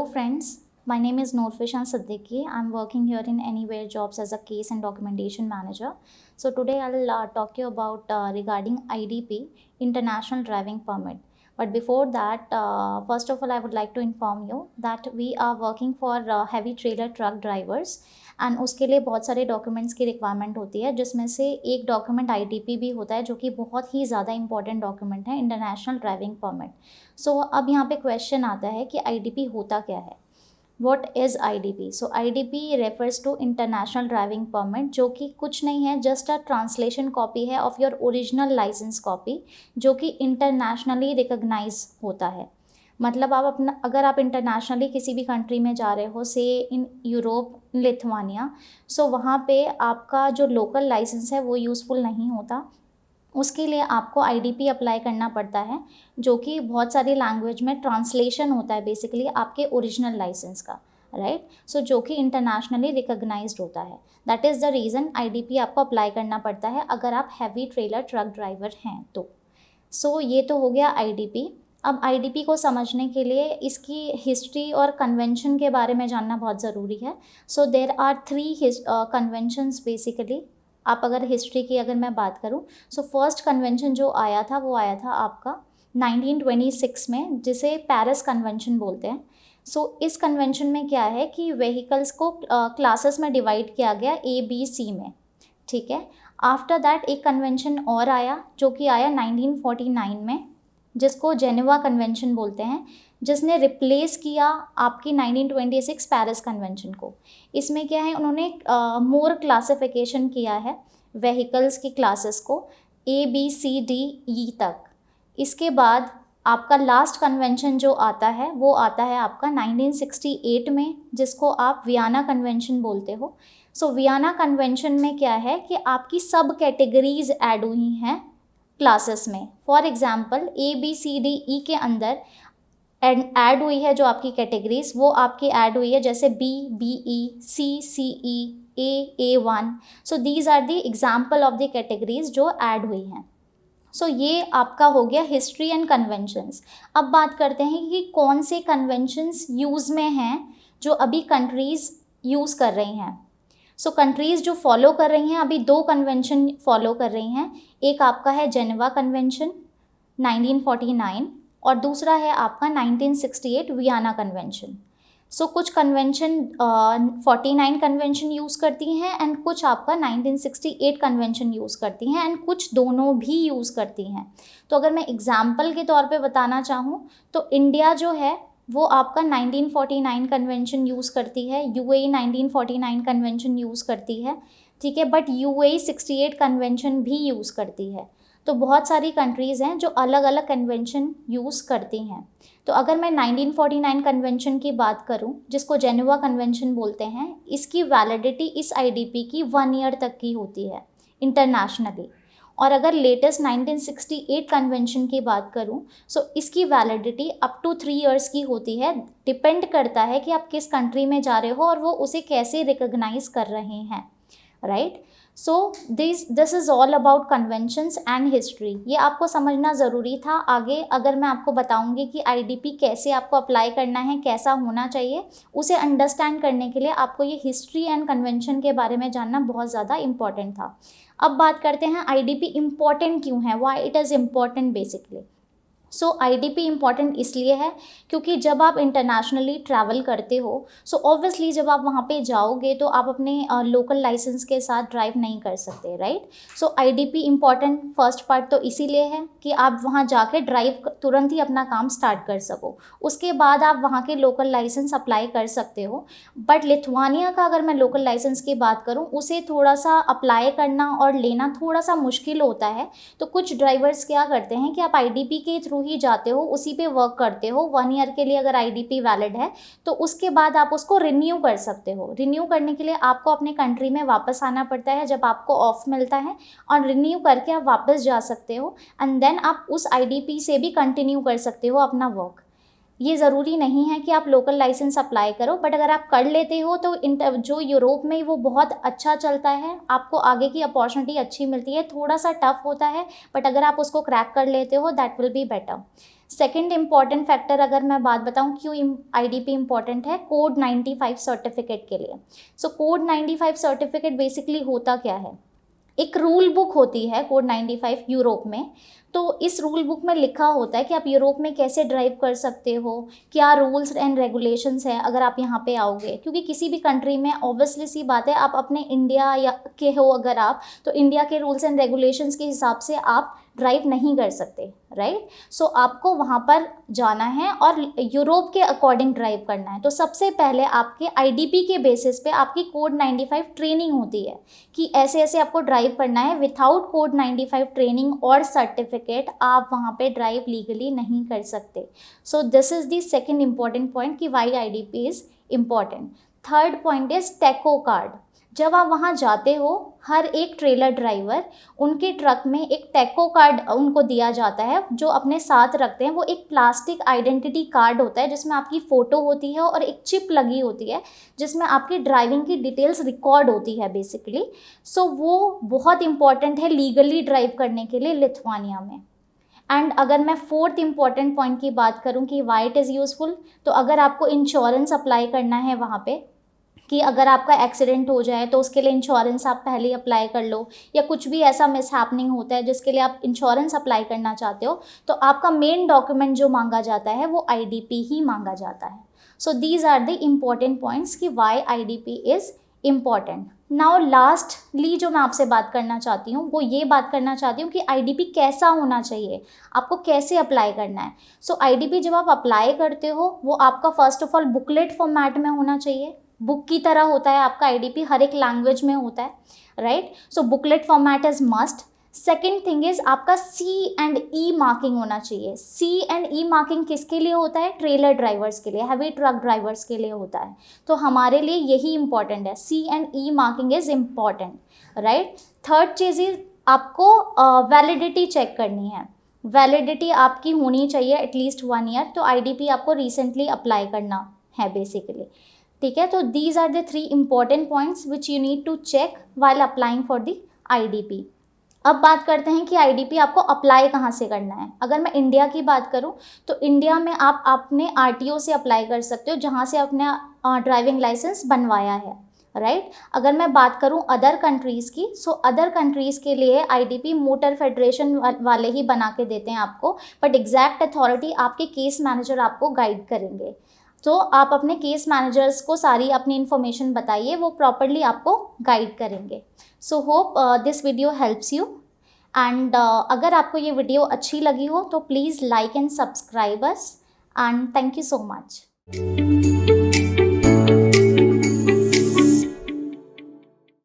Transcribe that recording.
Hello friends, my name is Noorfishan Siddiqui. I'm working here in Anywhere Jobs as a case and documentation manager. So today I'll talk to you about regarding IDP, International Driving Permit. But before that, first of all, I would like to inform you that we are working for heavy trailer truck drivers and उसके लिए बहुत सारे documents की requirement होती है, जिसमें से एक डॉक्यूमेंट आईडीपी भी होता है, जो कि बहुत ही ज़्यादा इंपॉर्टेंट डॉक्यूमेंट है, इंटरनेशनल ड्राइविंग परमिट। सो अब यहाँ पे क्वेश्चन आता है कि आईडीपी होता क्या है, what is IDP. So IDP refers to international driving permit, जो कि कुछ नहीं है, जस्ट अ ट्रांसलेशन कॉपी है of your original licence copy, जो कि इंटरनेशनली रिकॉग्नाइज होता है। मतलब आप अपना, अगर आप इंटरनेशनली किसी भी कंट्री में जा रहे हो, से इन यूरोप, लिथुआनिया, सो वहाँ पे आपका जो लोकल लाइसेंस है वो यूज़फुल नहीं होता। उसके लिए आपको आईडीपी अप्लाई करना पड़ता है, जो कि बहुत सारी लैंग्वेज में ट्रांसलेशन होता है बेसिकली आपके ओरिजिनल लाइसेंस का, राइट। सो जो कि इंटरनेशनली रिकॉग्नाइज्ड होता है, that is the reason IDP आपको अप्लाई करना पड़ता है अगर आप हैवी ट्रेलर ट्रक ड्राइवर हैं तो। सो ये तो हो गया आईडीपी। अब आईडीपी को समझने के लिए इसकी हिस्ट्री और कन्वेंशन के बारे में जानना बहुत ज़रूरी है। सो देर आर 3 कन्वेंशंस बेसिकली। आप अगर हिस्ट्री की अगर मैं बात करूं, सो फर्स्ट कन्वेंशन जो आया था वो आया था आपका 1926 में, जिसे पेरिस कन्वेंशन बोलते हैं। सो इस कन्वेंशन में क्या है कि व्हीकल्स को क्लासेस में डिवाइड किया गया ABC में, ठीक है। आफ्टर दैट एक कन्वेंशन और आया, जो कि आया 1949 में, जिसको जेनेवा कन्वेंशन बोलते हैं, जिसने रिप्लेस किया आपकी 1926 पेरिस कन्वेंशन को। इसमें क्या है, उन्होंने मोर क्लासिफिकेशन किया है व्हीकल्स की क्लासेस को ABCDE तक। इसके बाद आपका लास्ट कन्वेंशन जो आता है वो आता है आपका 1968 में, जिसको आप वियना कन्वेंशन बोलते हो। सो वियना कन्वेंशन में क्या है कि आपकी सब कैटेगरीज ऐड हुई हैं क्लासेस में। फॉर एग्जाम्पल ABCDE के अंदर ऐड हुई है जो आपकी कैटेगरीज, वो आपकी ऐड हुई है जैसे BE, CE, A1। So these are the examples of the categories जो ऐड हुई हैं। सो ये आपका हो गया हिस्ट्री एंड कन्वेंशंस। अब बात करते हैं कि कौन से कन्वेंशंस यूज़ में हैं जो अभी कंट्रीज़ यूज़ कर रही हैं। सो कंट्रीज़ जो फॉलो कर रही हैं, अभी 2 कन्वेंशन फॉलो कर रही हैं। एक आपका है जेनेवा कन्वेंशन 1949 और दूसरा है आपका 1968 वियना कन्वेंशन। सो कुछ कन्वेंशन 49 कन्वेंशन यूज़ करती हैं एंड कुछ आपका 1968 कन्वेंशन यूज़ करती हैं एंड कुछ दोनों भी यूज़ करती हैं। तो अगर मैं एग्जाम्पल के तौर पे बताना चाहूँ तो इंडिया जो है वो आपका 1949 कन्वेंशन यूज़ करती है, UAE 1949 कन्वेंशन यूज़ करती है, ठीक है, बट UAE 68 कन्वेंशन भी यूज़ करती है। तो बहुत सारी कंट्रीज़ हैं जो अलग अलग कन्वेंशन यूज़ करती हैं। तो अगर मैं 1949 कन्वेंशन की बात करूं, जिसको जेनेवा कन्वेंशन बोलते हैं, इसकी वैलिडिटी इस आईडीपी की 1 ईयर तक की होती है इंटरनेशनली। और अगर लेटेस्ट 1968 कन्वेंशन की बात करूं, सो इसकी वैलिडिटी अप टू 3 ईयर्स की होती है। डिपेंड करता है कि आप किस कंट्री में जा रहे हो और वो उसे कैसे रिकॉग्नाइज कर रहे हैं, right. So this is all about conventions and history. ये आपको समझना ज़रूरी था। आगे अगर मैं आपको बताऊंगी कि आईडीपी कैसे आपको अप्लाई करना है, कैसा होना चाहिए, उसे अंडरस्टैंड करने के लिए आपको ये हिस्ट्री एंड कन्वेंशन के बारे में जानना बहुत ज़्यादा इम्पॉर्टेंट था। अब बात करते हैं आईडीपी इम्पॉर्टेंट क्यों है, why it is important basically. So IDP important इसलिए है क्योंकि जब आप इंटरनेशनली ट्रैवल करते हो, सो ऑब्वियसली जब आप वहाँ पे जाओगे तो आप अपने लोकल लाइसेंस के साथ ड्राइव नहीं कर सकते, राइट। सो आईडीपी इम्पॉर्टेंट फर्स्ट पार्ट तो इसीलिए है कि आप वहाँ जाके ड्राइव तुरंत ही अपना काम स्टार्ट कर सको। उसके बाद आप वहाँ के लोकल लाइसेंस अप्लाई कर सकते हो। बट लिथुआनिया का अगर मैं लोकल लाइसेंस की बात करूँ, उसे थोड़ा सा अप्लाई करना और लेना थोड़ा सा मुश्किल होता है। तो कुछ ड्राइवर्स क्या करते हैं कि आप आईडीपी के थ्रू ही जाते हो, उसी पे वर्क करते हो 1 ईयर के लिए। अगर आईडीपी वैलिड है तो उसके बाद आप उसको रिन्यू कर सकते हो। रिन्यू करने के लिए आपको अपने कंट्री में वापस आना पड़ता है जब आपको ऑफ मिलता है, और रिन्यू करके आप वापस जा सकते हो एंड देन आप उस आईडीपी से भी कंटिन्यू कर सकते हो अपना वर्क। ये ज़रूरी नहीं है कि आप लोकल लाइसेंस अप्लाई करो, बट अगर आप कर लेते हो तो जो यूरोप में वो बहुत अच्छा चलता है, आपको आगे की अपॉर्चुनिटी अच्छी मिलती है। थोड़ा सा टफ होता है, बट अगर आप उसको क्रैक कर लेते हो that will be better. Second important factor अगर मैं बात बताऊं क्यों IDP इम्पॉर्टेंट है, कोड 95 सर्टिफिकेट के लिए। सो कोड 95 सर्टिफिकेट बेसिकली होता क्या है, एक रूल बुक होती है कोड 95 यूरोप में। तो इस रूल बुक में लिखा होता है कि आप यूरोप में कैसे ड्राइव कर सकते हो, क्या रूल्स एंड रेगुलेशंस हैं अगर आप यहाँ पे आओगे। क्योंकि किसी भी कंट्री में ऑब्वियसली सी बात है, आप अपने इंडिया या के हो अगर आप, तो इंडिया के रूल्स एंड रेगुलेशंस के हिसाब से आप ड्राइव नहीं कर सकते, राइट। सो आपको वहाँ पर जाना है और यूरोप के अकॉर्डिंग ड्राइव करना है। तो सबसे पहले आपके IDP के बेसिस पे आपकी कोड 95 ट्रेनिंग होती है कि ऐसे ऐसे आपको ड्राइव करना है। विथआउट कोड 95 ट्रेनिंग और सर्टिफिकेट आप वहाँ पे ड्राइव लीगली नहीं कर सकते। So this is the second important point कि why IDP is important. Third point is tacho card. जब आप वहाँ जाते हो, हर एक ट्रेलर ड्राइवर उनके ट्रक में एक टेको कार्ड उनको दिया जाता है जो अपने साथ रखते हैं। वो एक प्लास्टिक आइडेंटिटी कार्ड होता है जिसमें आपकी फ़ोटो होती है और एक चिप लगी होती है जिसमें आपकी ड्राइविंग की डिटेल्स रिकॉर्ड होती है बेसिकली। सो वो बहुत इंपॉर्टेंट है लीगली ड्राइव करने के लिए लिथुआनिया में। एंड अगर मैं फोर्थ इंपॉर्टेंट पॉइंट की बात करूँ कि वाई इट इज़ यूज़फुल, तो अगर आपको इंश्योरेंस अप्लाई करना है वहाँ पे कि अगर आपका एक्सीडेंट हो जाए तो उसके लिए इंश्योरेंस आप पहले ही अप्लाई कर लो, या कुछ भी ऐसा मिसहैपनिंग होता है जिसके लिए आप इंश्योरेंस अप्लाई करना चाहते हो, तो आपका मेन डॉक्यूमेंट जो मांगा जाता है वो IDP ही मांगा जाता है। So these are the important points कि why IDP is important. Now lastly जो मैं आपसे बात करना चाहती हूँ वो ये बात करना चाहती हूँ कि IDP कैसा होना चाहिए, आपको कैसे अप्लाई करना है। सो IDP जब आप अप्लाई करते हो वो आपका first of all booklet format में होना चाहिए। बुक की तरह होता है आपका IDP, हर एक लैंग्वेज में होता है, right. So booklet format is must. Second thing is आपका C&E मार्किंग होना चाहिए। C&E मार्किंग किसके लिए होता है, ट्रेलर ड्राइवर्स के लिए, हैवी ट्रक ड्राइवर्स के लिए होता है। तो हमारे लिए यही इंपॉर्टेंट है, C&E marking is important, right. Third चीज़ इज आपको वैलिडिटी चेक करनी है। वैलिडिटी आपकी होनी चाहिए एटलीस्ट 1 ईयर। तो IDP आपको रिसेंटली अप्लाई करना है बेसिकली, ठीक है। तो these are the 3 important points which you need to check while applying for the IDP। अब बात करते हैं कि IDP आपको अप्लाई कहाँ से करना है। अगर मैं इंडिया की बात करूँ तो इंडिया में आप अपने RTO से अप्लाई कर सकते हो जहाँ से आपने ड्राइविंग लाइसेंस बनवाया है, राइट। अगर मैं बात करूँ अदर कंट्रीज़ की, सो अदर कंट्रीज़ के लिए IDP मोटर फेडरेशन वाले ही बना के देते हैं आपको, बट एग्जैक्ट अथॉरिटी आपके केस मैनेजर आपको गाइड करेंगे। तो आप अपने केस मैनेजर्स को सारी अपनी इन्फॉर्मेशन बताइए, वो प्रॉपरली आपको गाइड करेंगे। So hope this video helps you. And अगर आपको ये वीडियो अच्छी लगी हो तो please like and subscribe us, and thank you so much.